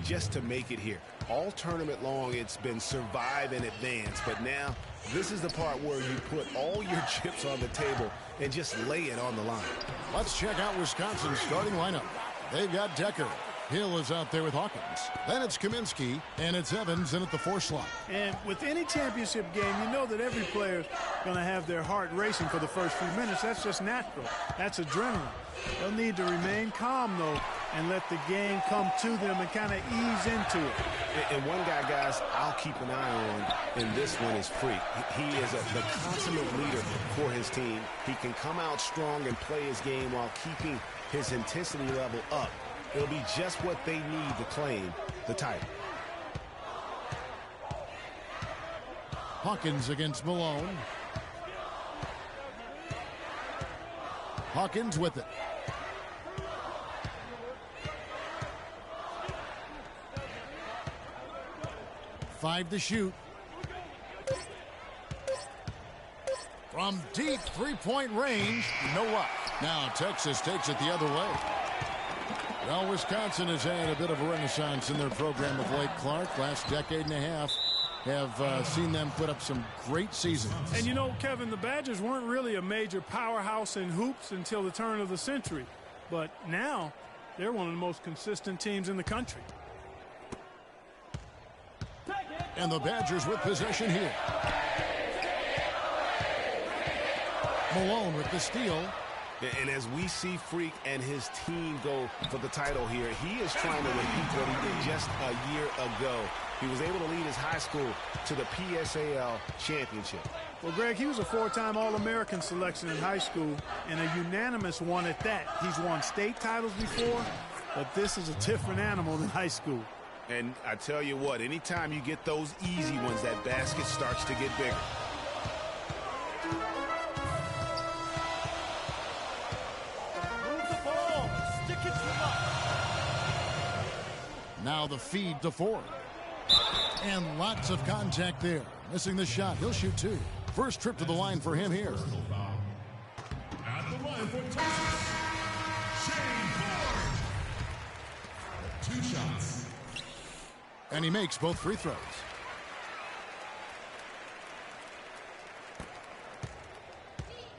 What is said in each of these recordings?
just to make it here. All tournament long, it's been survive and advance, but now this is the part where you put all your chips on the table and just lay it on the line. Let's check out Wisconsin's starting lineup. They've got Decker. Hill is out there with Hawkins. Then it's Kaminsky, and it's Evans in at the 4 slot. And with any championship game, you know that every player's going to have their heart racing for the first few minutes. That's just natural. That's adrenaline. They'll need to remain calm, though, and let the game come to them and kind of ease into it. And one guy, guys, I'll keep an eye on in this one is Freak. He is the consummate leader for his team. He can come out strong and play his game while keeping his intensity level up. It'll be just what they need to claim the title. Hawkins against Malone. Hawkins with it. Five to shoot. From deep three-point range. You know what? Now Texas takes it the other way. Well, Wisconsin has had a bit of a renaissance in their program of late, Clark. Last decade and a half have seen them put up some great seasons. And you know, Kevin, the Badgers weren't really a major powerhouse in hoops until the turn of the century. But now, they're one of the most consistent teams in the country. And the Badgers with possession here. Malone with the steal. And as we see Freak and his team go for the title here, he is trying to repeat what he did just a year ago. He was able to lead his high school to the PSAL championship. Well, Greg, he was a 4-time All-American selection in high school and a unanimous one at that. He's won state titles before, but this is a different animal than high school. And I tell you what, anytime you get those easy ones, that basket starts to get bigger. Now the feed to Ford. And lots of contact there. Missing the shot. He'll shoot 2. First trip to the line for him here. At the line for Texas, Shane Ford. 2 shots. And he makes both free throws.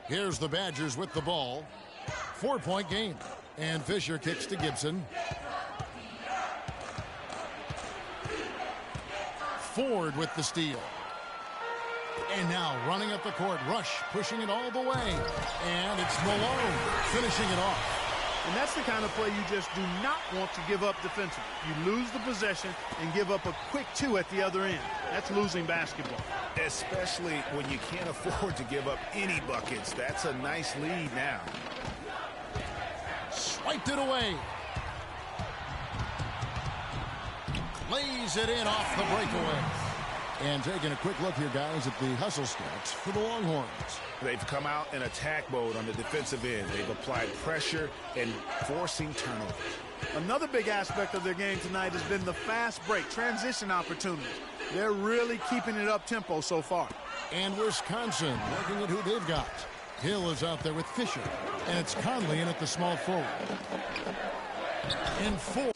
Here's the Badgers with the ball. 4-point game. And Fisher kicks to Gibson. Ford with the steal. And now running up the court. Rush pushing it all the way. And it's Malone finishing it off. And that's the kind of play you just do not want to give up defensively. You lose the possession and give up a quick 2 at the other end. That's losing basketball. Especially when you can't afford to give up any buckets. That's a nice lead now. Swiped it away. Lays it in off the breakaway. And taking a quick look here, guys, at the hustle stats for the Longhorns. They've come out in attack mode on the defensive end. They've applied pressure and forcing turnovers. Another big aspect of their game tonight has been the fast break, transition opportunities. They're really keeping it up tempo so far. And Wisconsin looking at who they've got. Hill is out there with Fisher. And it's Conley in at the small forward. And Ford.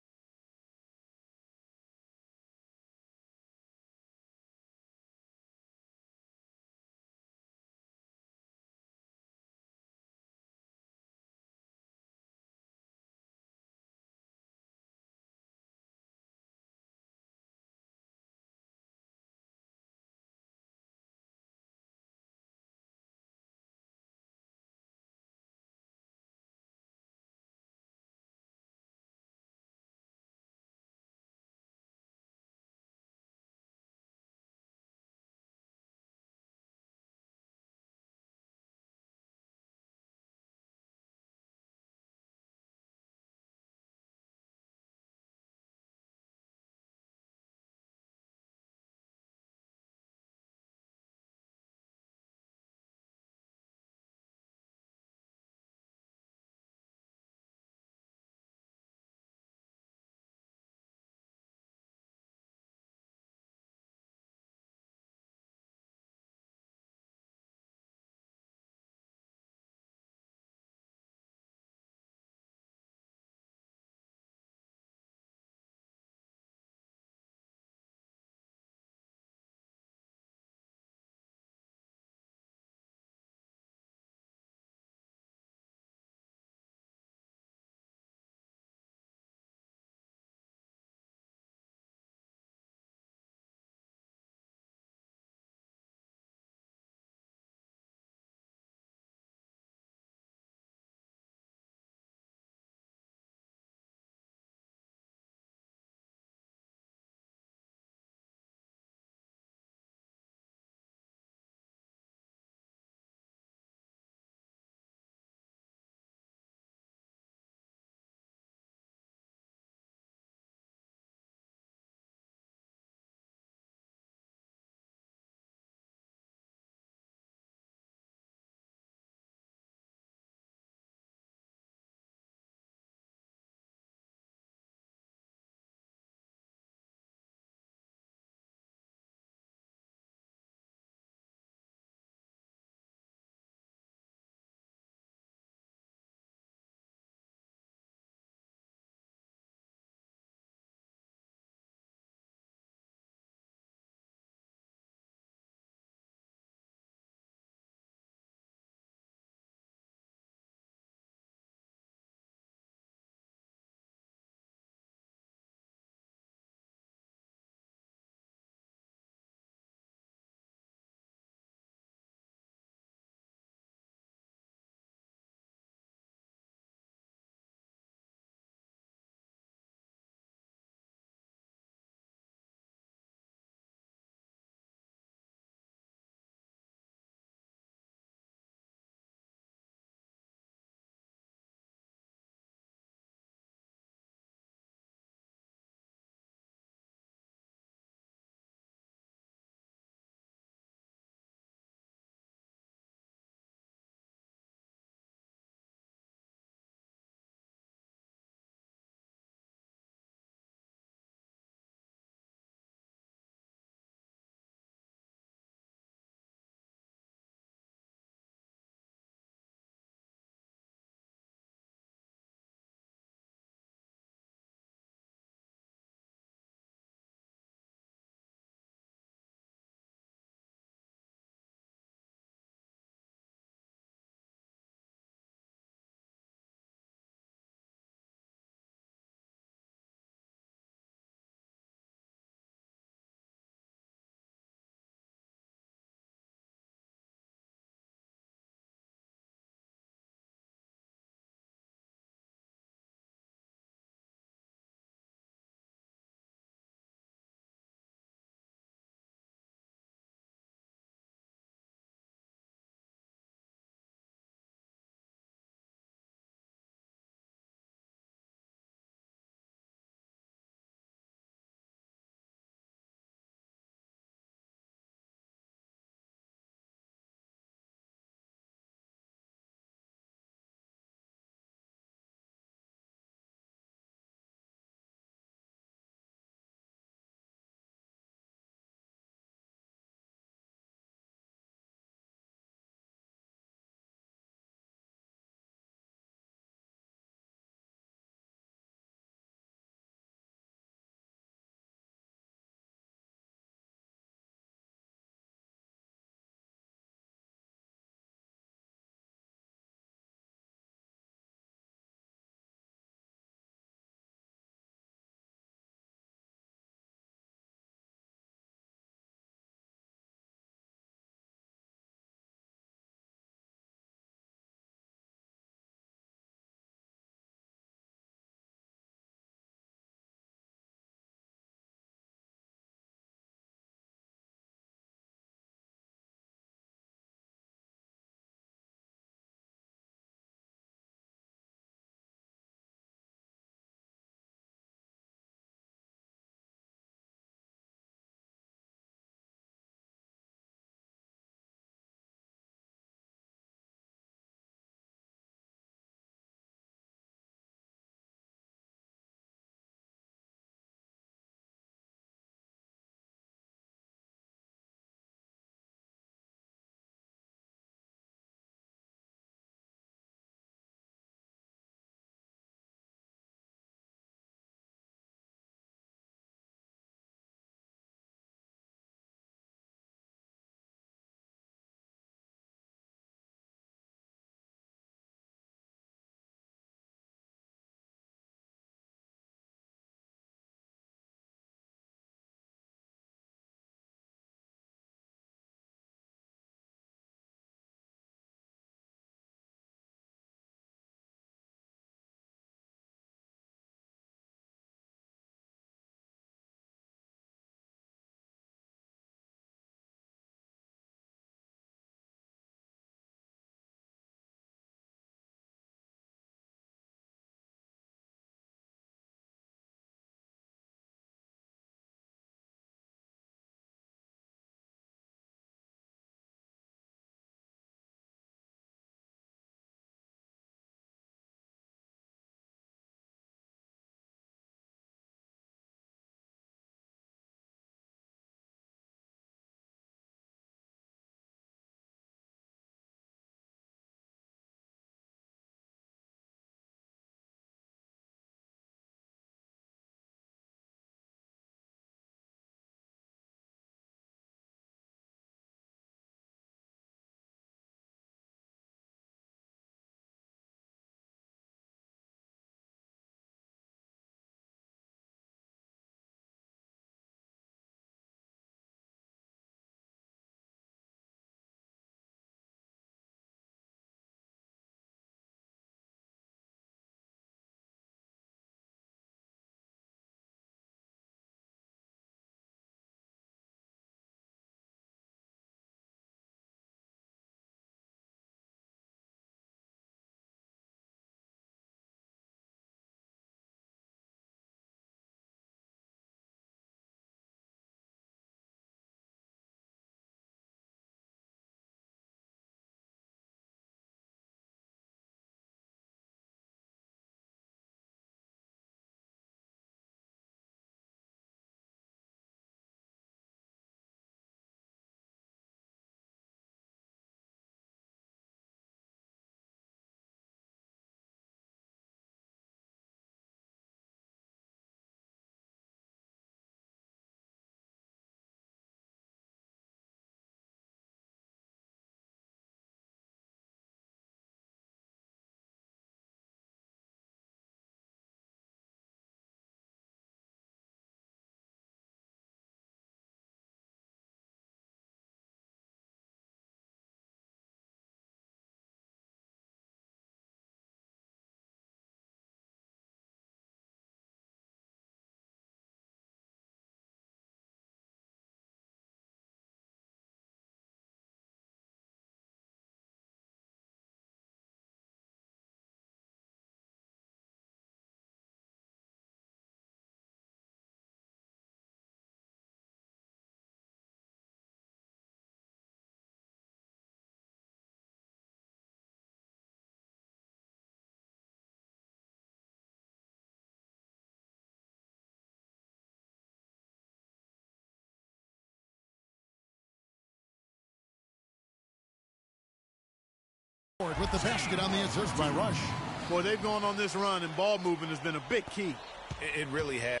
With the basket on the assist by Rush. Boy, they've gone on this run, and ball movement has been a big key. It really has.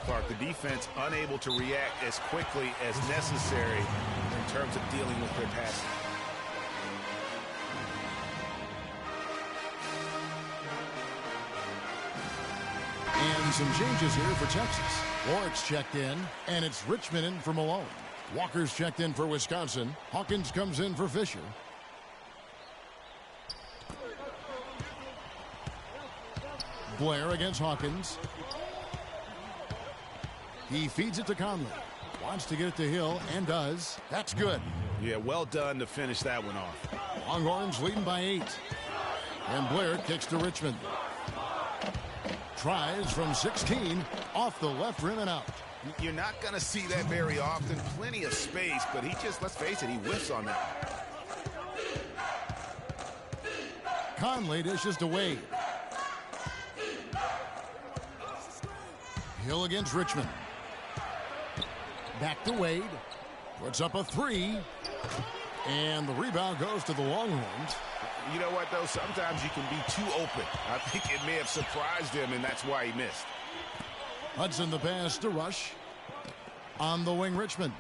Clark, the defense unable to react as quickly as necessary in terms of dealing with their passing. And some changes here for Texas. Warwick's checked in, and it's Richmond in for Malone. Walker's checked in for Wisconsin. Hawkins comes in for Fisher. Blair against Hawkins. He feeds it to Conley. Wants to get it to Hill, and does. That's good. Yeah, well done to finish that one off. Longhorns leading by 8. And Blair kicks to Richmond. Tries from 16, off the left rim and out. You're not going to see that very often. Plenty of space, but he just, let's face it, he whiffs on that. Conley dishes to Wade. Hill against Richmond. Back to Wade. Puts up a 3. And the rebound goes to the Longhorns. You know what, though? Sometimes you can be too open. I think it may have surprised him, and that's why he missed. Hudson the pass to Rush. On the wing, Richmond.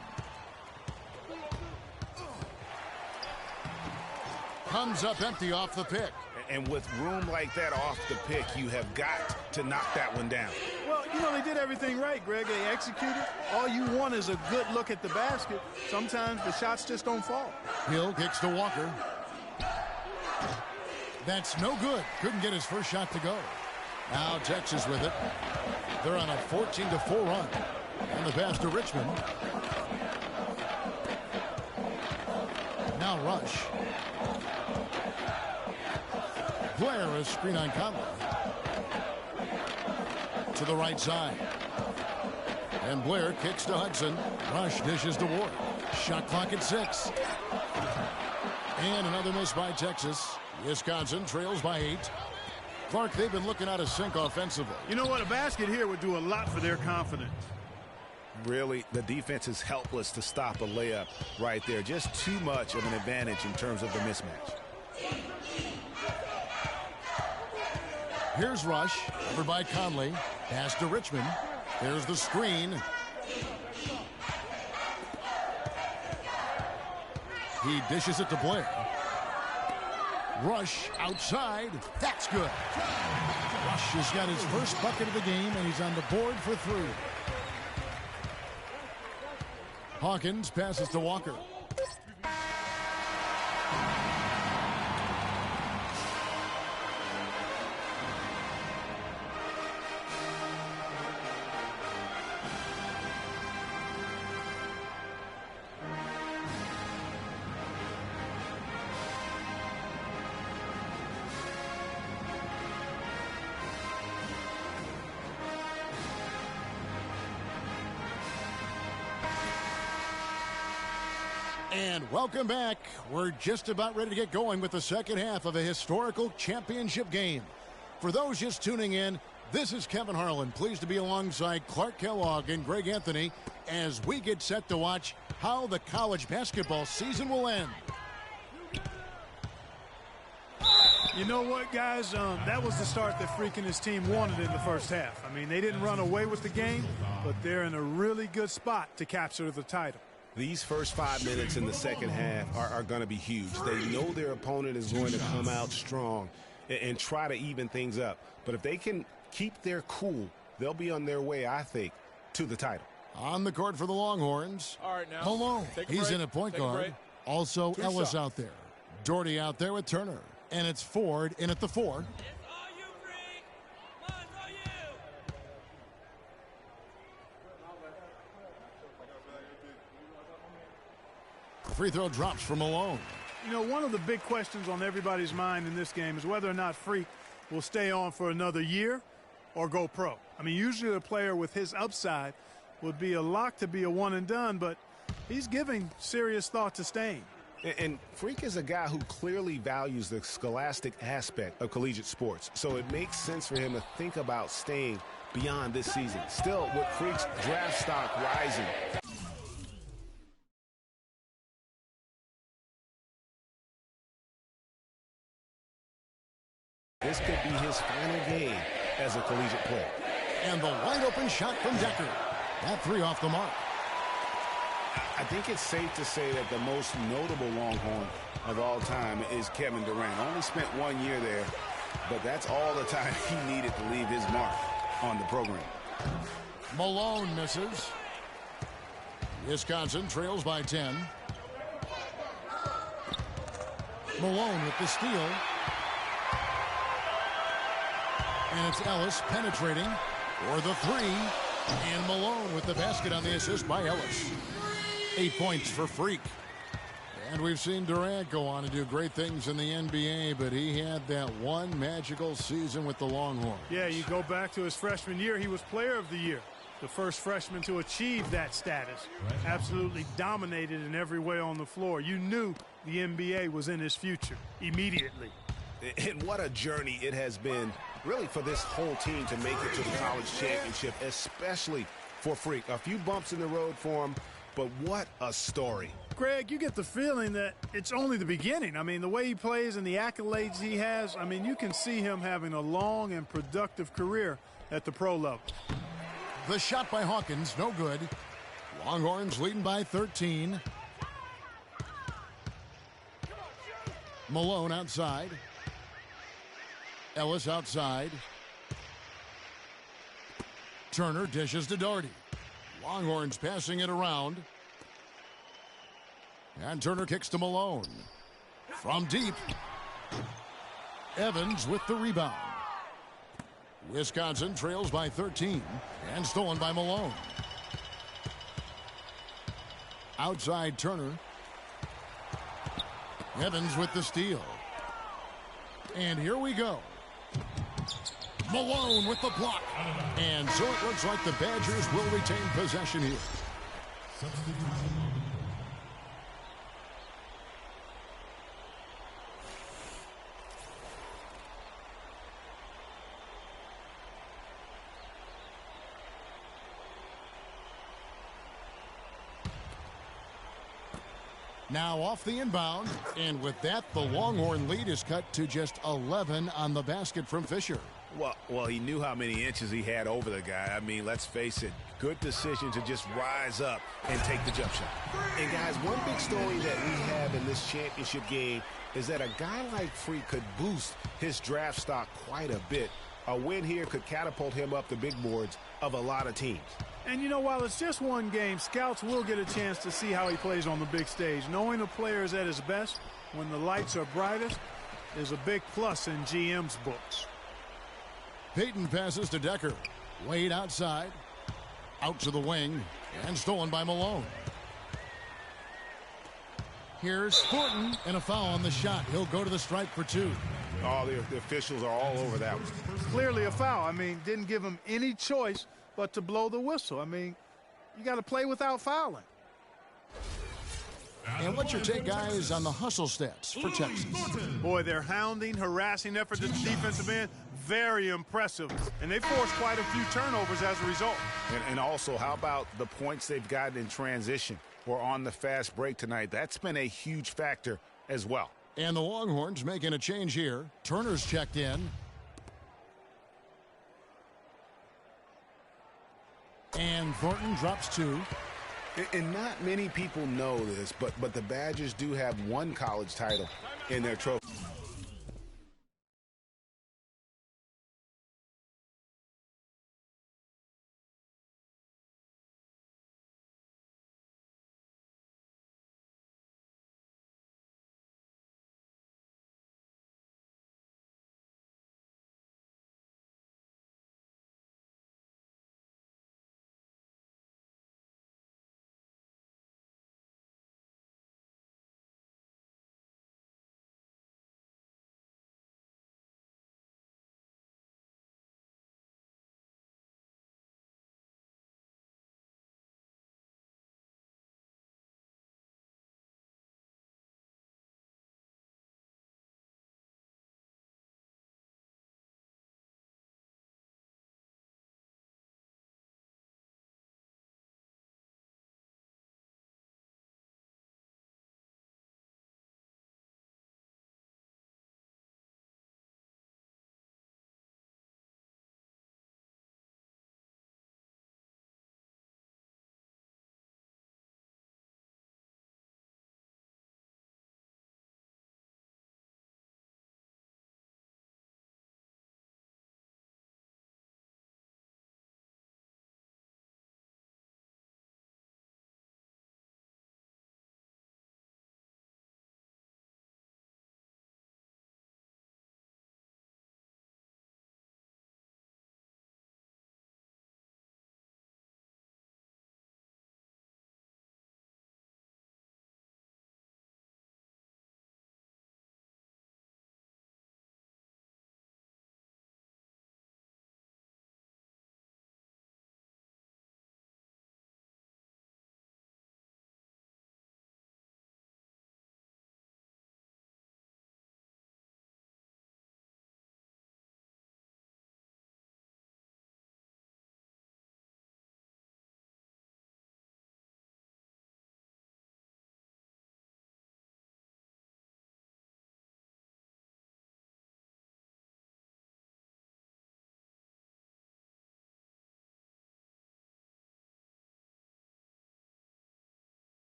Comes up empty off the pick. And with room like that off the pick, you have got to knock that one down. Well, you know, they did everything right, Greg. They executed. All you want is a good look at the basket. Sometimes the shots just don't fall. Hill kicks to Walker. That's no good. Couldn't get his first shot to go. Now Texas with it. They're on a 14-4 run. And the pass to Richmond. Now Rush. Blair, a screen on Conley. To the right side. And Blair kicks to Hudson. Rush dishes to Ward. Shot clock at 6. And another miss by Texas. Wisconsin trails by 8. Clark, they've been looking out of sync offensively. You know what? A basket here would do a lot for their confidence. Really, the defense is helpless to stop a layup right there. Just too much of an advantage in terms of the mismatch. Here's Rush, over by Conley. Pass to Richmond. There's the screen. He dishes it to Blair. Rush outside. That's good. Rush has got his first bucket of the game, and he's on the board for 3. Hawkins passes to Walker. And welcome back. We're just about ready to get going with the second half of a historical championship game. For those just tuning in, this is Kevin Harlan, pleased to be alongside Clark Kellogg and Greg Anthony as we get set to watch how the college basketball season will end. You know what, guys? That was the start that Freak and his team wanted in the first half. I mean, they didn't run away with the game, but they're in a really good spot to capture the title. These first 5 minutes in the second half are going to be huge. They know their opponent is going to come out strong and try to even things up. But if they can keep their cool, they'll be on their way, I think, to the title. On the court for the Longhorns. All right, now. Malone. He's in a point guard. Also Ellis out there. Doherty out there with Turner. And it's Ford in at the 4. Free throw drops for Malone. You know, one of the big questions on everybody's mind in this game is whether or not Freak will stay on for another year or go pro. I mean, usually a player with his upside would be a lock to be a one and done, but he's giving serious thought to staying. And Freak is a guy who clearly values the scholastic aspect of collegiate sports, so it makes sense for him to think about staying beyond this season. Still, with Freak's draft stock rising, This could be his final game as a collegiate player. And the wide open shot from Decker. That three off the mark. I think it's safe to say that the most notable Longhorn of all time is Kevin Durant. Only spent 1 year there, but that's all the time he needed to leave his mark on the program. Malone misses. Wisconsin trails by 10. Malone with the steal. And it's Ellis penetrating for the three. And Malone with the basket on the assist by Ellis. 8 points for Freak. And we've seen Durant go on to do great things in the NBA, but he had that one magical season with the Longhorns. Yeah, you go back to his freshman year, he was player of the year. The first freshman to achieve that status. Absolutely dominated in every way on the floor. You knew the NBA was in his future immediately. And what a journey it has been, really, for this whole team to make it to the college championship, especially for Freak. A few bumps in the road for him, but what a story. Greg, you get the feeling that it's only the beginning. I mean, the way he plays and the accolades he has, I mean, you can see him having a long and productive career at the pro level. The shot by Hawkins, no good. Longhorns leading by 13. Malone outside. Ellis outside. Turner dishes to Doherty. Longhorns passing it around. And Turner kicks to Malone. From deep. Evans with the rebound. Wisconsin trails by 13 and stolen by Malone. Outside Turner. Evans with the steal. And here we go. Malone with the block. And so it looks like the Badgers will retain possession here. Now off the inbound, and with that, the Longhorn lead is cut to just 11 on the basket from Fisher. Well, he knew how many inches he had over the guy. I mean, let's face it, good decision to just rise up and take the jump shot. And, guys, one big story that we have in this championship game is that a guy like Freak could boost his draft stock quite a bit. A win here could catapult him up the big boards of a lot of teams. And, you know, while it's just one game, scouts will get a chance to see how he plays on the big stage. Knowing a player is at his best when the lights are brightest is a big plus in GM's books. Payton passes to Decker. Wade outside. Out to the wing. And stolen by Malone. Here's Thornton, and a foul on the shot. He'll go to the stripe for two. Oh, the officials are all over that one. Clearly a foul. I mean, didn't give him any choice but to blow the whistle. I mean, you got to play without fouling. And what's your take, guys, on the hustle stats for Texas? Boy, their hounding, harassing effort at the defensive end, very impressive. And they forced quite a few turnovers as a result. And also, how about the points they've gotten in transition or on the fast break tonight? That's been a huge factor as well. And the Longhorns making a change here. Turner's checked in. And Thornton drops two. And not many people know this, but the Badgers do have one college title in their trophy.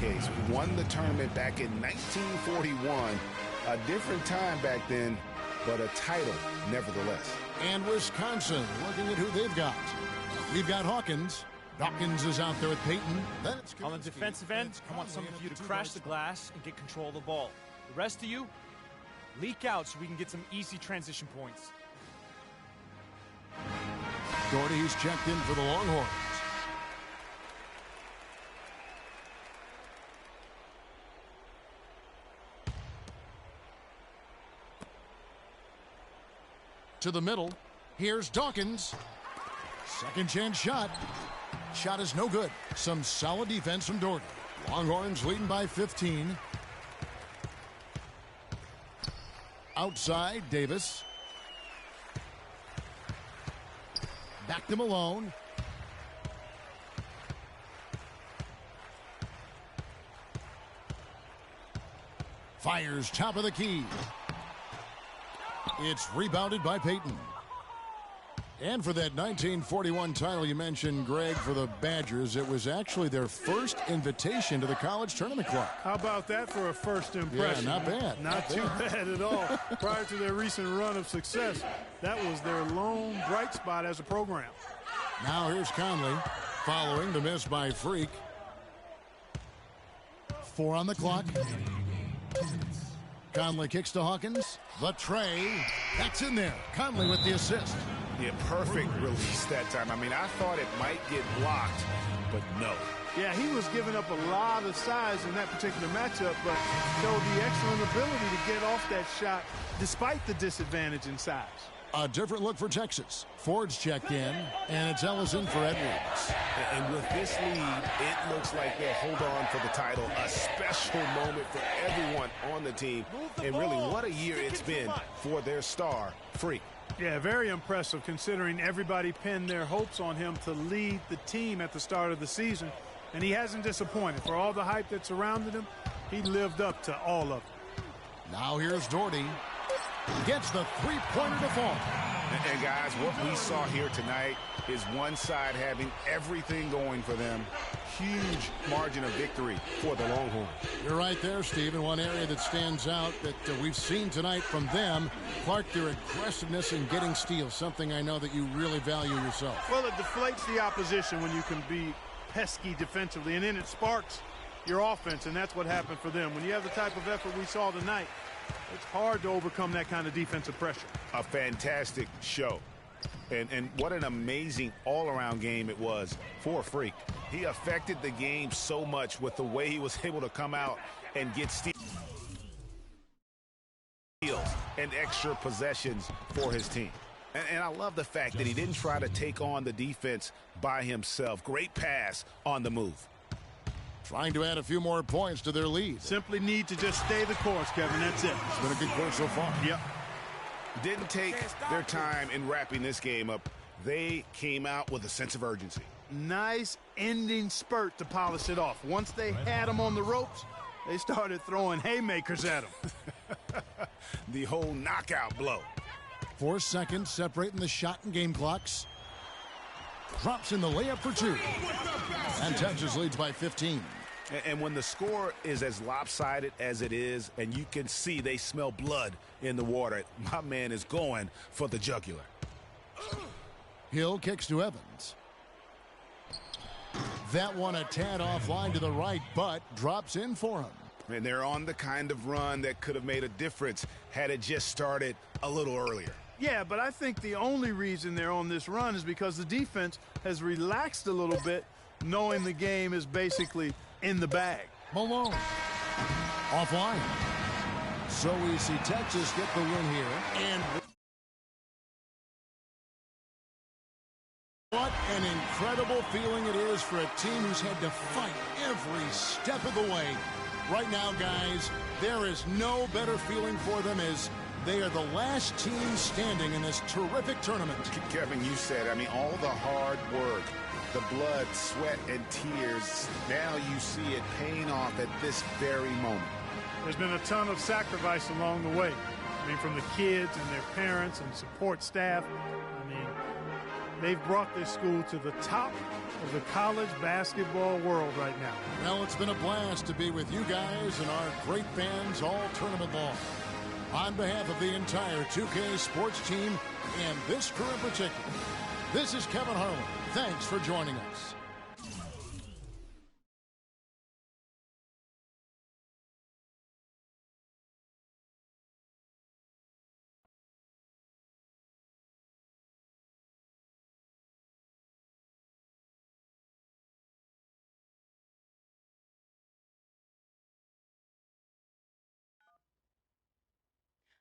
case. Won the tournament back in 1941. A different time back then, but a title nevertheless. And Wisconsin looking at who they've got. We've got Hawkins. Dawkins is out there with Peyton. Then it's on the defensive end, I want some of you to crash the glass and get control of the ball. The rest of you, leak out so we can get some easy transition points. Doherty's checked in for the Longhorns. To the middle. Here's Dawkins. Second chance shot. Shot is no good. Some solid defense from Doherty. Longhorns leading by 15. Outside, Davis. Back to Malone. Fires top of the key. It's rebounded by Peyton. And for that 1941 title you mentioned, Greg, for the Badgers, it was actually their first invitation to the college tournament clock. How about that for a first impression? Yeah, not bad. Not too bad at all. Prior to their recent run of success, that was their lone bright spot as a program. Now here's Conley following the miss by Freak. 4 on the clock. Conley kicks to Hawkins. The tray. That's in there. Conley with the assist. Yeah, perfect release that time. I mean, I thought it might get blocked, but no. Yeah, he was giving up a lot of size in that particular matchup, but showed the excellent ability to get off that shot despite the disadvantage in size. A different look for Texas. Ford's checked in, and it's Ellison for Edwards. And with this lead, it looks like they'll hold on for the title. A special moment for everyone on the team. And really, what a year it's been for their star, Freak. Yeah, very impressive considering everybody pinned their hopes on him to lead the team at the start of the season. And he hasn't disappointed. For all the hype that surrounded him, he lived up to all of it. Now here's Doherty. Gets the three-pointer to fall. And guys, what we saw here tonight is one side having everything going for them. Huge margin of victory for the Longhorns. You're right there, Steve. And one area that stands out that we've seen tonight from them, Clark, their aggressiveness in getting steals, something I know that you really value yourself. Well, it deflates the opposition when you can be pesky defensively, and then it sparks your offense, and that's what happened for them. When you have the type of effort we saw tonight, it's hard to overcome that kind of defensive pressure. A fantastic show. And what an amazing all-around game it was for Freak. He affected the game so much with the way he was able to come out and get steals and extra possessions for his team. And I love the fact that he didn't try to take on the defense by himself. Great pass on the move. Trying to add a few more points to their lead. Simply need to just stay the course, Kevin. That's it. It's been a good course so far. Yep. Didn't take their time in wrapping this game up. They came out with a sense of urgency. Nice ending spurt to polish it off. Once they had him on the ropes, they started throwing haymakers at him. The whole knockout blow. 4 seconds separating the shot and game clocks. Drops in the layup for 2. And Texas leads by 15. And when the score is as lopsided as it is, and you can see they smell blood in the water, my man is going for the jugular. Hill kicks to Evans. That one a tad offline to the right, but drops in for him. And they're on the kind of run that could have made a difference had it just started a little earlier. Yeah, but I think the only reason they're on this run is because the defense has relaxed a little bit, knowing the game is basically in the bag. Malone. Offline. So we see Texas get the win here. And what an incredible feeling it is for a team who's had to fight every step of the way. Right now, guys, there is no better feeling for them as they are the last team standing in this terrific tournament. Kevin, you said, I mean, all the hard work, the blood, sweat, and tears, now you see it paying off at this very moment. There's been a ton of sacrifice along the way. I mean, from the kids and their parents and support staff. I mean, They've brought this school to the top of the college basketball world right now. Well, it's been a blast to be with you guys and our great fans all tournament long. On behalf of the entire 2K Sports team and this crew in particular, this is Kevin Harlan. Thanks for joining us.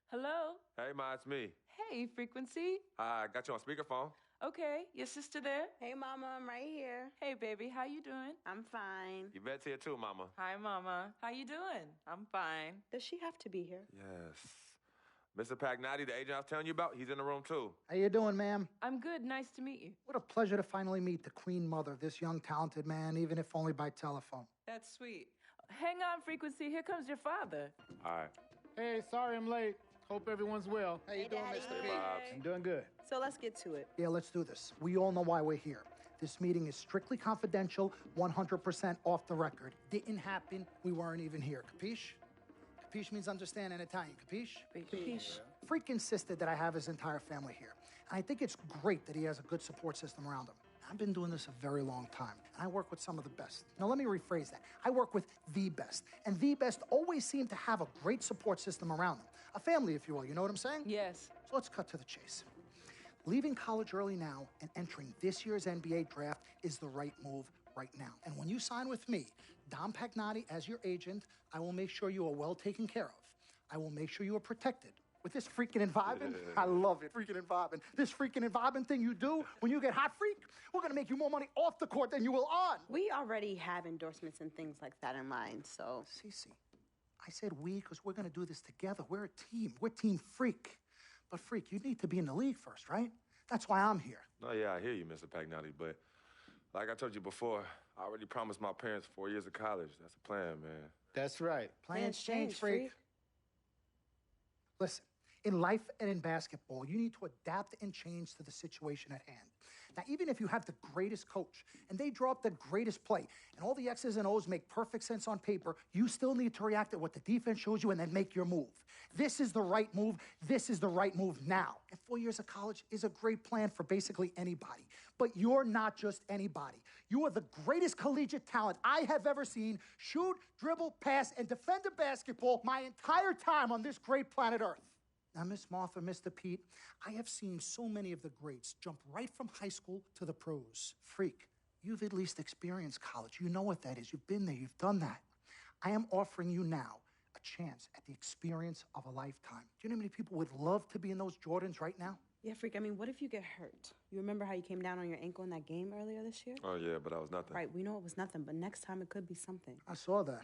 Hello? Hey, Ma, it's me. Hey, Frequency. I got you on speakerphone. Okay, your sister there? Hey, Mama, I'm right here. Hey, baby, how you doing? I'm fine. Yvette's here too, Mama. Hi, Mama. How you doing? I'm fine. Does she have to be here? Yes. Mr. Pagnotti, the agent I was telling you about, he's in the room too. How you doing, ma'am? I'm good. Nice to meet you. What a pleasure to finally meet the Queen Mother of this young, talented man, even if only by telephone. That's sweet. Hang on, Frequency. Here comes your father. All right. Hey, sorry I'm late. Hope everyone's well. How you doing, Daddy. Mr. P? I'm doing good. So let's get to it. Yeah, let's do this. We all know why we're here. This meeting is strictly confidential, 100% off the record. Didn't happen. We weren't even here. Capiche? Capiche means understand in Italian. Capiche? Capiche. Freak insisted that I have his entire family here. And I think it's great that he has a good support system around him. I've been doing this a very long time, and I work with some of the best. Now, let me rephrase that. I work with the best, and the best always seem to have a great support system around them. A family, if you will, you know what I'm saying? Yes. So let's cut to the chase. Leaving college early now and entering this year's NBA draft is the right move right now. And when you sign with me, Dom Pagnotti, as your agent, I will make sure you are well taken care of. I will make sure you are protected. With this freaking and vibing, I love it, freaking and vibing. This freaking and vibing thing you do when you get hot freak, we're gonna make you more money off the court than you will on. We already have endorsements and things like that in line, so. Cece, I said we because we're gonna do this together. We're a team. We're Team Freak. But Freak, you need to be in the league first, right? That's why I'm here. No, yeah, I hear you, Mr. Pagnotti, but like I told you before, I already promised my parents 4 years of college. That's the plan, man. That's right. Plans change, Freak. Listen, in life and in basketball, you need to adapt and change to the situation at hand. Now, even if you have the greatest coach and they draw up the greatest play and all the X's and O's make perfect sense on paper, you still need to react to what the defense shows you and then make your move. This is the right move. This is the right move now. And 4 years of college is a great plan for basically anybody. But you're not just anybody. You are the greatest collegiate talent I have ever seen shoot, dribble, pass, and defend a basketball my entire time on this great planet Earth. Now, Miss Martha, Mr. Pete, I have seen so many of the greats jump right from high school to the pros. Freak, you've at least experienced college. You know what that is. You've been there. You've done that. I am offering you now a chance at the experience of a lifetime. Do you know how many people would love to be in those Jordans right now? Yeah, Freak, I mean, what if you get hurt? You remember how you came down on your ankle in that game earlier this year? Oh, yeah, but that was nothing. Right, we know it was nothing, but next time it could be something. I saw that.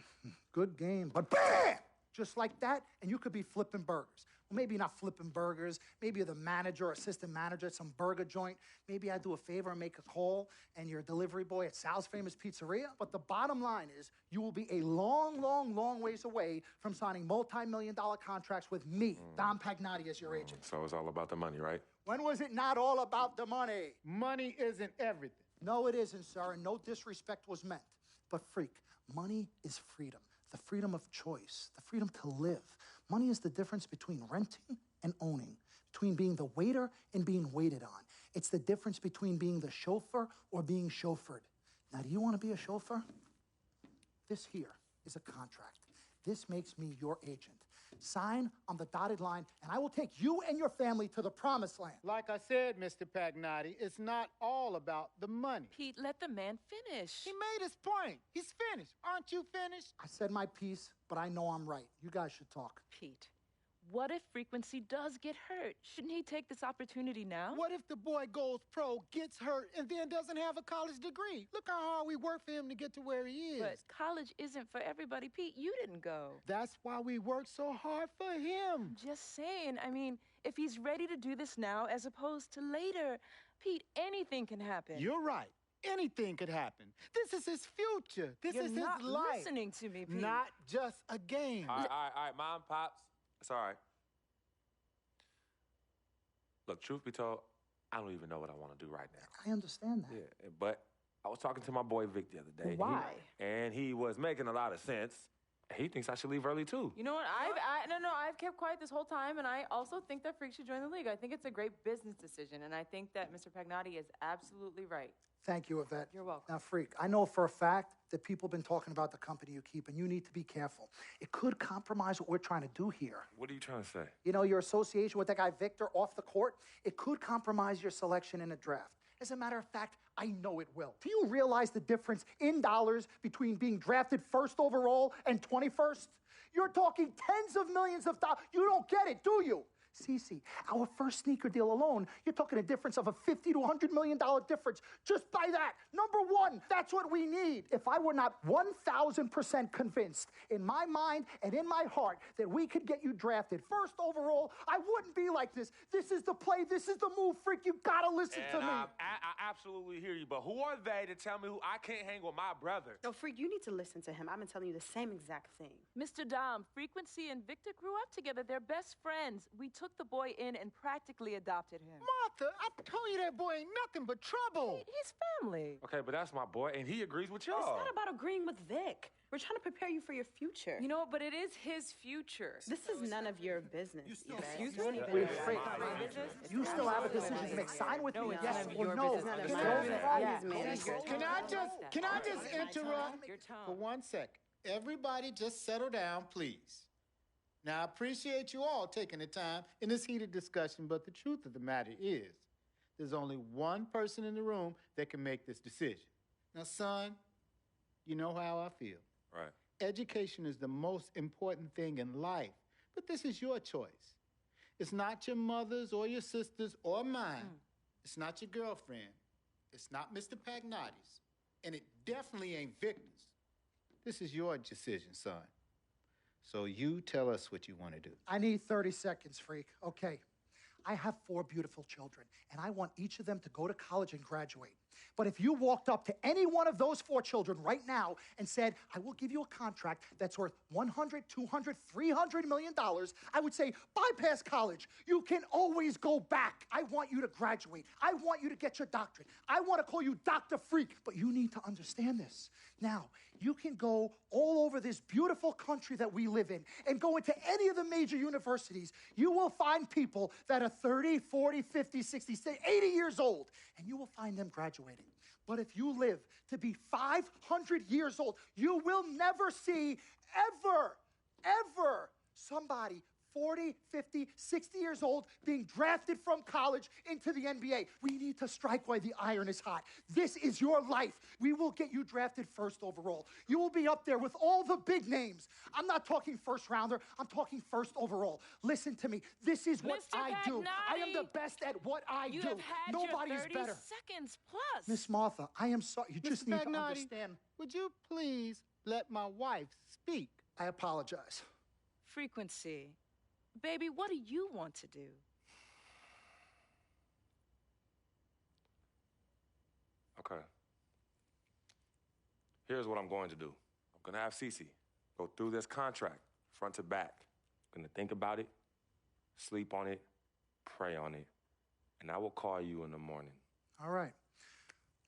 Good game. But bam! Just like that, and you could be flipping burgers. Well, maybe not flipping burgers. Maybe you're the manager or assistant manager at some burger joint. Maybe I do a favor and make a call, and you're a delivery boy at Sal's Famous Pizzeria. But the bottom line is, you will be a long, long, long ways away from signing multi-million-dollar contracts with me, Dom Pagnotti, as your agent. So it's all about the money, right? When was it not all about the money? Money isn't everything. No, it isn't, sir, and no disrespect was meant. But freak, money is freedom. The freedom of choice, the freedom to live. Money is the difference between renting and owning, between being the waiter and being waited on. It's the difference between being the chauffeur or being chauffeured. Now, do you want to be a chauffeur? This here is a contract. This makes me your agent. Sign on the dotted line, and I will take you and your family to the promised land. Like I said, Mr. Pagnotti, it's not all about the money. Pete, let the man finish. He made his point. He's finished. Aren't you finished? I said my piece, but I know I'm right. You guys should talk. Pete, what if Frequency does get hurt? Shouldn't he take this opportunity now? What if the boy goes pro, gets hurt, and then doesn't have a college degree? Look how hard we work for him to get to where he is. But college isn't for everybody. Pete, you didn't go. That's why we work so hard for him. Just saying. I mean, if he's ready to do this now as opposed to later, Pete, anything can happen. You're right. Anything could happen. This is his future. This You're is not his life. listening to me, Pete. Not just a game. All right, Mom, Pops. It's all right. Look, truth be told, I don't even know what I want to do right now. I understand that. Yeah, but I was talking to my boy Vic the other day. Why? And he was making a lot of sense. He thinks I should leave early, too. You know what? I've kept quiet this whole time, and I also think that Freak should join the league. I think it's a great business decision, and I think that Mr. Pagnotti is absolutely right. Thank you, Yvette. You're welcome. Now, Freak, I know for a fact that people have been talking about the company you keep, and you need to be careful. It could compromise what we're trying to do here. What are you trying to say? You know, your association with that guy Victor off the court, it could compromise your selection in a draft. As a matter of fact, I know it will. Do you realize the difference in dollars between being drafted first overall and 21st? You're talking tens of millions of dollars. You don't get it, do you? Cece, our first sneaker deal alone, you're talking a difference of a $50 to $100 million difference just by that. Number one, that's what we need. If I were not 1,000% convinced in my mind and in my heart that we could get you drafted first overall, I wouldn't be like this. This is the play. This is the move, Freak. You gotta listen to me. I absolutely hear you, but who are they to tell me who I can't hang with my brother? No, Freak, you need to listen to him. I've been telling you the same exact thing. Mr. Dom, Frequency and Victor grew up together. They're best friends. We took the boy in and practically adopted him. Martha, I told you that boy ain't nothing but trouble. He's family. Okay, but that's my boy, and he agrees with y'all. It's not about agreeing with Vic. We're trying to prepare you for your future. You know, but it is his future. This is none of your business. Excuse me? Wait, Freak, you still have a decision to make. Sign with me, yes or no. Can I just interrupt for 1 second? Everybody just settle down, please. Now, I appreciate you all taking the time in this heated discussion, but the truth of the matter is, there's only one person in the room that can make this decision. Now, son, you know how I feel. Right. Education is the most important thing in life, but this is your choice. It's not your mother's or your sister's or mine. It's not your girlfriend. It's not Mr. Pagnotti's. And it definitely ain't Victor's. This is your decision, son. So you tell us what you want to do. I need 30 seconds, Freak. Okay. I have 4 beautiful children, and I want each of them to go to college and graduate. But if you walked up to any one of those 4 children right now and said, I will give you a contract that's worth $100, $200, $300 million, I would say, bypass college. You can always go back. I want you to graduate. I want you to get your doctorate. I want to call you Dr. Freak, but you need to understand this. Now, you can go all over this beautiful country that we live in and go into any of the major universities. You will find people that are 30, 40, 50, 60, 80 years old, and you will find them graduating. But if you live to be 500 years old, you will never see ever somebody 40, 50, 60 years old being drafted from college into the NBA. We need to strike while the iron is hot. This is your life. We will get you drafted first overall. You will be up there with all the big names. I'm not talking first rounder. I'm talking first overall. Listen to me. This is what Mr. I do. I am the best at what I do. Nobody is better. 30 seconds plus. Miss Martha, I am sorry. You just need to understand. Would you please let my wife speak? I apologize. Frequency. Baby, what do you want to do? Okay. Here's what I'm going to do. I'm going to have Cece go through this contract front to back. I'm going to think about it, sleep on it, pray on it, and I will call you in the morning. All right.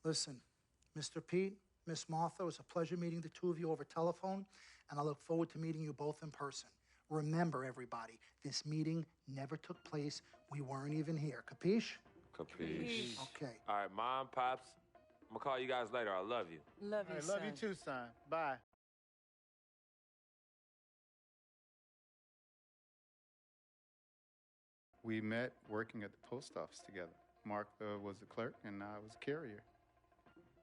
Listen, Mr. Pete, Miss Martha, it was a pleasure meeting the two of you over telephone, and I look forward to meeting you both in person. Remember, everybody, this meeting never took place. We weren't even here. Capiche? Capiche. Okay. All right, Mom, Pops, I'm going to call you guys later. I love you. Love you, son. Love you too, son. Bye. We met working at the post office together. Mark was the clerk, and I was a carrier.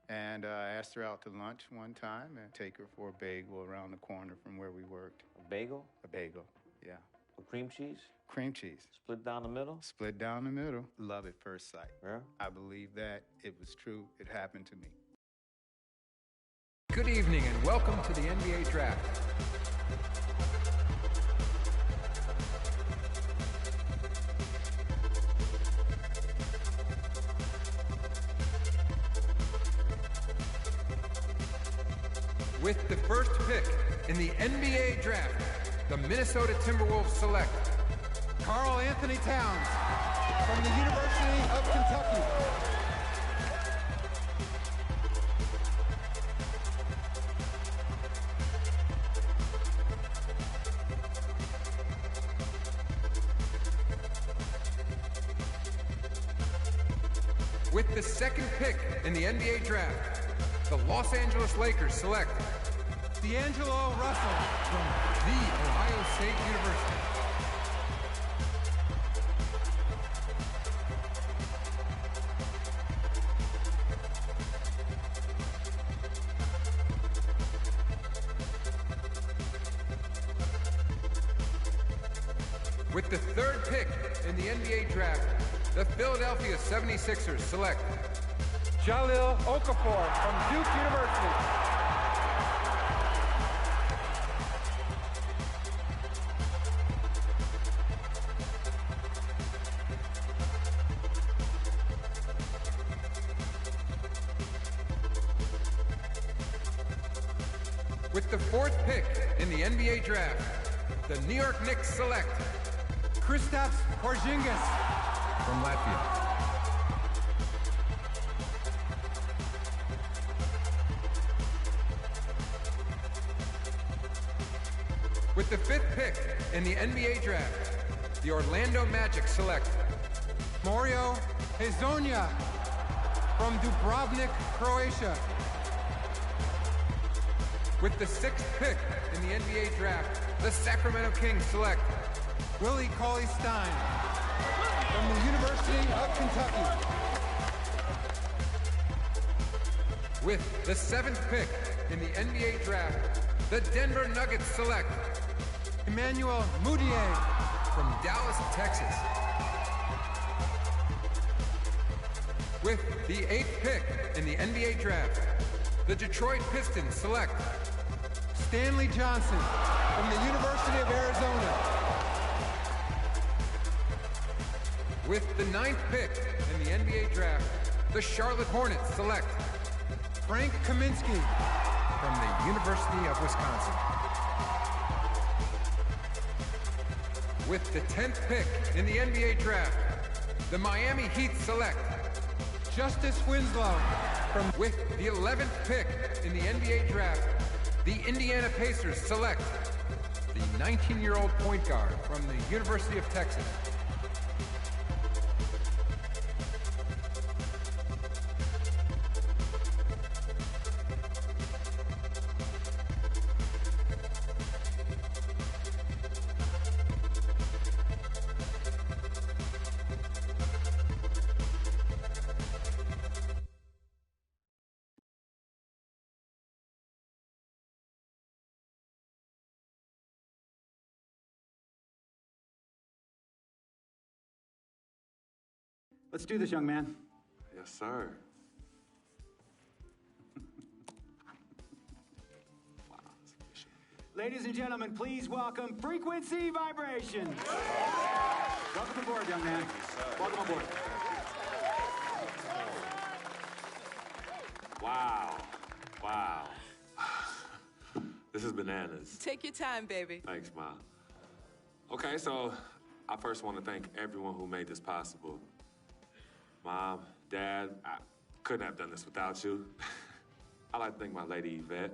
And I asked her out to lunch one time and take her for a bagel around the corner from where we worked. A bagel? A bagel, yeah. With cream cheese? Cream cheese. Split down the middle? Split down the middle. Love at first sight. Yeah? I believe that. It was true. It happened to me. Good evening and welcome to the NBA Draft. With the first pick in the NBA Draft, the Minnesota Timberwolves select Karl Anthony Towns, from the University of Kentucky. With the second pick in the NBA draft, the Los Angeles Lakers select D'Angelo Russell from The Ohio State University. With the third pick in the NBA draft, the Philadelphia 76ers select Jahlil Okafor from Duke University. With the fourth pick in the NBA draft, the New York Knicks select Kristaps Porzingis from Latvia. With the fifth pick in the NBA draft, the Orlando Magic select Mario Hezonja from Dubrovnik, Croatia. With the sixth pick in the NBA draft, the Sacramento Kings select Willie Cauley-Stein from the University of Kentucky. With the seventh pick in the NBA draft, the Denver Nuggets select Emmanuel Mudiay from Dallas, Texas. With the eighth pick in the NBA draft, the Detroit Pistons select Stanley Johnson from the University of Arizona. With the ninth pick in the NBA draft, the Charlotte Hornets select Frank Kaminsky from the University of Wisconsin. With the 10th pick in the NBA draft, the Miami Heat select Justice Winslow from. With the 11th pick in the NBA draft, the Indiana Pacers select the 19-year-old point guard from the University of Texas. Let's do this, young man. Yes, sir. Ladies and gentlemen, please welcome Frequency Vibrations. Welcome aboard, young man. Welcome aboard. Wow. Wow. This is bananas. Take your time, baby. Thanks, Mom. Okay, so I first want to thank everyone who made this possible. Mom, Dad, I couldn't have done this without you. I'd like to thank my lady Yvette,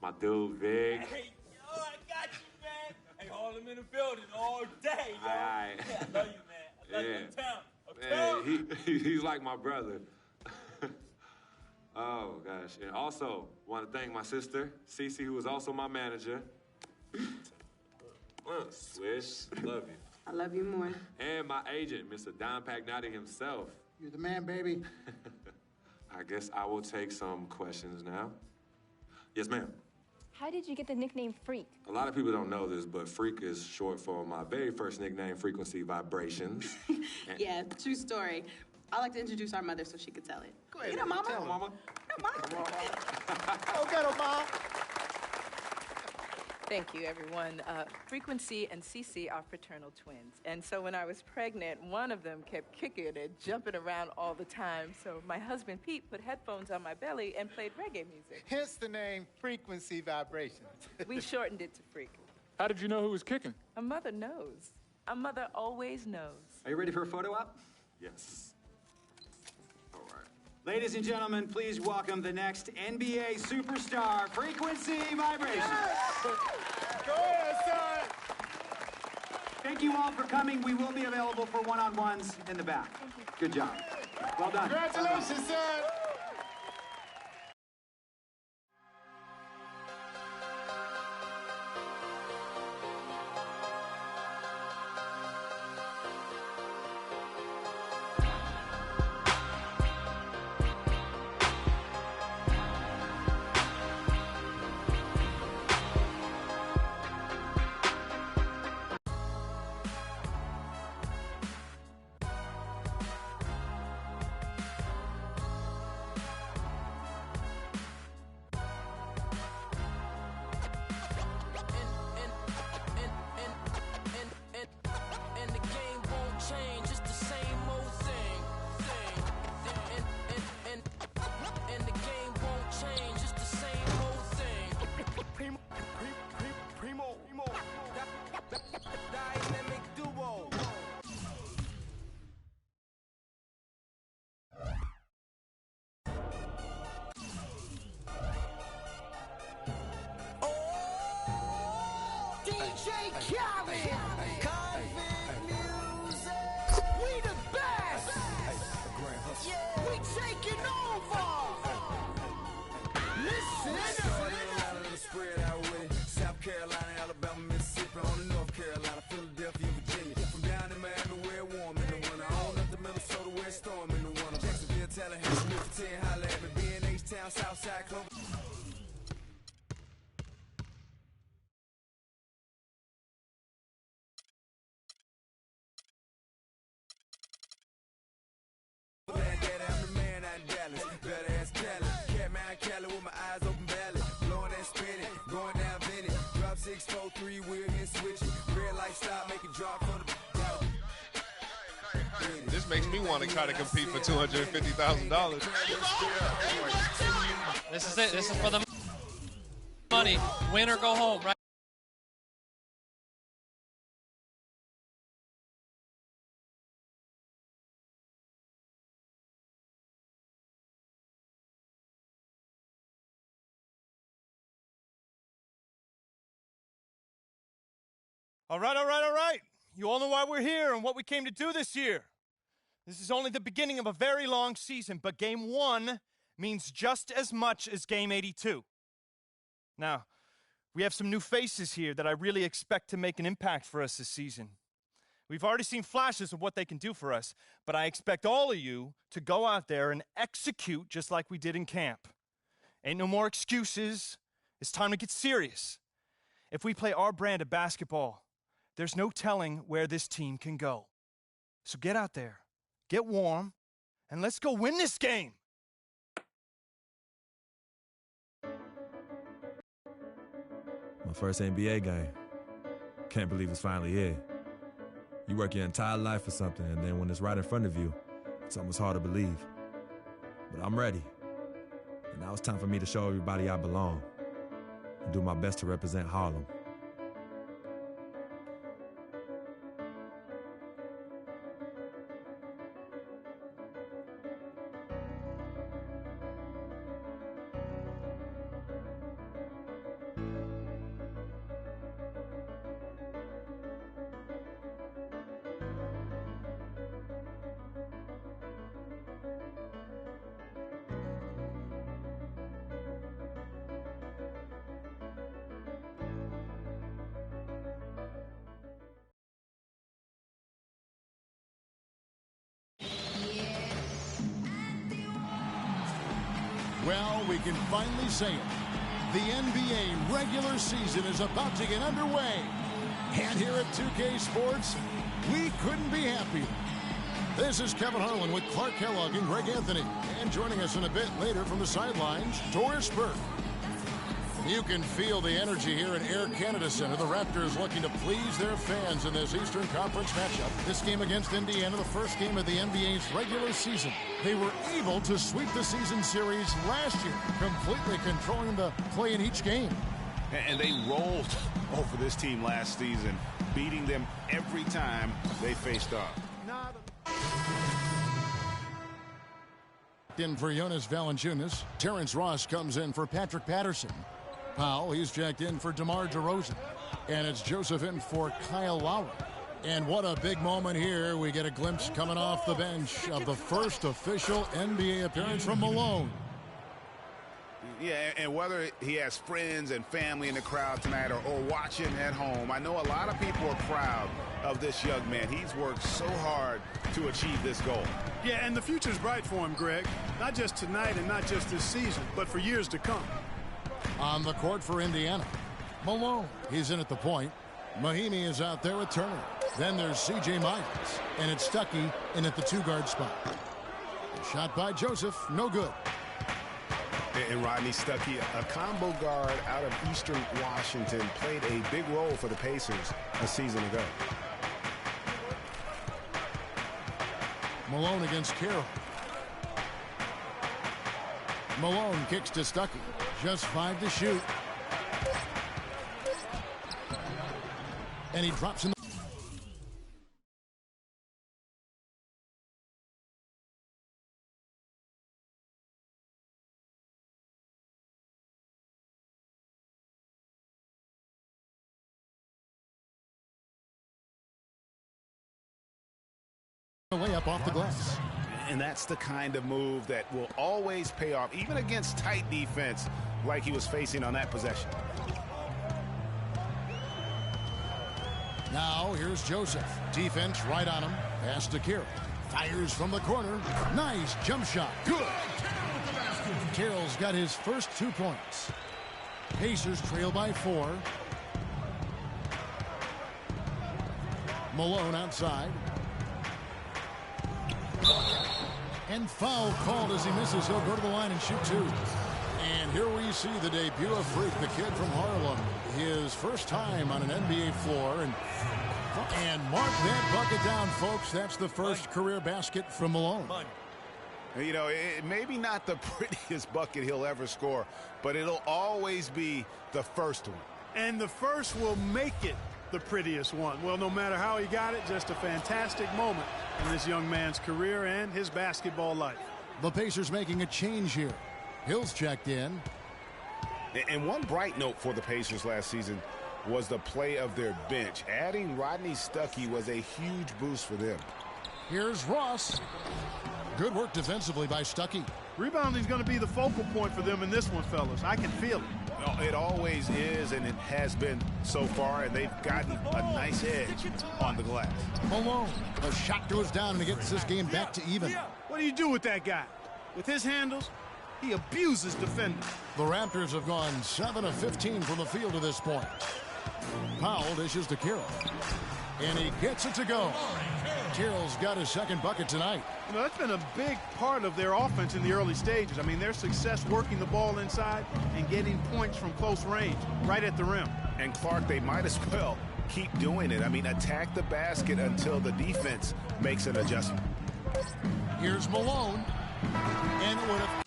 my dude Vig. Hey, yo, I got you, man. Hey, hold him in the building all day, yo. Aye. Yeah, I love you, man. I love you in town. Man, he's like my brother. Oh, gosh. And also, want to thank my sister, Cece, who is also my manager. Swish, love you. I love you more. And my agent, Mr. Don Pagnotti himself. You're the man, baby. I guess I will take some questions now. Yes, ma'am. How did you get the nickname Freak? A lot of people don't know this, but Freak is short for my very first nickname, Frequency Vibrations. Yeah, true story. I like to introduce our mother so she could tell it. Go ahead. You know, Mama. Tell her, Mama. Come on. Go get her, Mom. Thank you, everyone. Frequency and Cece are fraternal twins. And so when I was pregnant, one of them kept kicking and jumping around all the time. So my husband, Pete, put headphones on my belly and played reggae music. Hence the name Frequency Vibrations. We shortened it to Freak. How did you know who was kicking? A mother knows. A mother always knows. Are you ready for a photo op? Yes. All right. Ladies and gentlemen, please welcome the next NBA superstar, Frequency Vibration. Go ahead, son. Thank you all for coming. We will be available for one-on-ones in the back. Good job. Well done. Congratulations, son. DJ Khaled, Convict Music, we the best, yeah, we taking over, listen, spread out with it, South Carolina, Alabama, Mississippi, on the North Carolina, Philadelphia, Virginia, from down in Miami where it's warm in the winter, on up to Minnesota where it's storm in the winter, Jacksonville, Tallahassee, Memphis, 10, holla at me, B&H Town, Southside, Clover. This makes me want to try to compete for $250,000. This is it. This is for the money. Win or go home, right? All right. You all know why we're here and what we came to do this year. This is only the beginning of a very long season, but Game 1 means just as much as Game 82. Now, we have some new faces here that I really expect to make an impact for us this season. We've already seen flashes of what they can do for us, but I expect all of you to go out there and execute just like we did in camp. Ain't no more excuses. It's time to get serious. If we play our brand of basketball, there's no telling where this team can go. So get out there, get warm, and let's go win this game. My first NBA game. Can't believe it's finally here. You work your entire life for something, and then when it's right in front of you, it's almost hard to believe. But I'm ready. And now it's time for me to show everybody I belong and do my best to represent Harlem. Well, we can finally say it. The NBA regular season is about to get underway. And here at 2K Sports, we couldn't be happier. This is Kevin Harlan with Clark Kellogg and Greg Anthony. And joining us in a bit later from the sidelines, Doris Burke. You can feel the energy here at Air Canada Center. The Raptors looking to please their fans in this Eastern Conference matchup. This game against Indiana, the first game of the NBA's regular season. They were able to sweep the season series last year, completely controlling the play in each game. And they rolled over this team last season. beating them every time they faced off. In for Jonas Valanciunas. Terrence Ross comes in for Patrick Patterson. Powell, he's checked in for DeMar DeRozan. And it's Joseph in for Kyle Lowry. And what a big moment here. We get a glimpse coming off the bench of the first official NBA appearance from Malone. Yeah, and whether he has friends and family in the crowd tonight or watching at home, I know a lot of people are proud of this young man. He's worked so hard to achieve this goal. Yeah, and the future's bright for him, Greg. Not just tonight and not just this season, but for years to come. On the court for Indiana, Malone, he's in at the point. Mahinmi is out there with Turner. Then there's C.J. Myers, and it's Stuckey in at the two-guard spot. Shot by Joseph, no good. And Rodney Stuckey, a combo guard out of Eastern Washington, played a big role for the Pacers a season ago. Malone against Carroll. Malone kicks to Stuckey. Just 5 to shoot. And he drops in the layup off the glass. And that's the kind of move that will always pay off, even against tight defense like he was facing on that possession. Now here's Joseph. Defense right on him. Pass to Carroll. Fires from the corner. Nice jump shot. Good. Carroll's got his first 2 points. Pacers trail by 4. Malone outside. And foul called as he misses. He'll go to the line and shoot 2. And here we see the debut of Freak, the kid from Harlem. His first time on an NBA floor. And mark that bucket down, folks. That's the first career basket from Malone. You know, maybe not the prettiest bucket he'll ever score, but it'll always be the first one. And the first will make it the prettiest one. Well, no matter how he got it, just a fantastic moment in this young man's career and his basketball life. The Pacers making a change here. Hill's checked in. And one bright note for the Pacers last season was the play of their bench. Adding Rodney Stuckey was a huge boost for them. Here's Ross. Good work defensively by Stuckey. Rebounding's going to be the focal point for them in this one, fellas. I can feel it. It always is, and it has been so far, and they've gotten a nice edge on the glass. Malone, a shot goes down and he gets this game back to even. What do you do with that guy? With his handles, he abuses defenders. The Raptors have gone 7 of 15 from the field to this point. Powell dishes to Carroll. And he gets it to go. Carroll's got his second bucket tonight. You know, that's been a big part of their offense in the early stages. I mean, their success working the ball inside and getting points from close range, right at the rim. And Clark, they might as well keep doing it. I mean, attack the basket until the defense makes an adjustment. Here's Malone. And it would have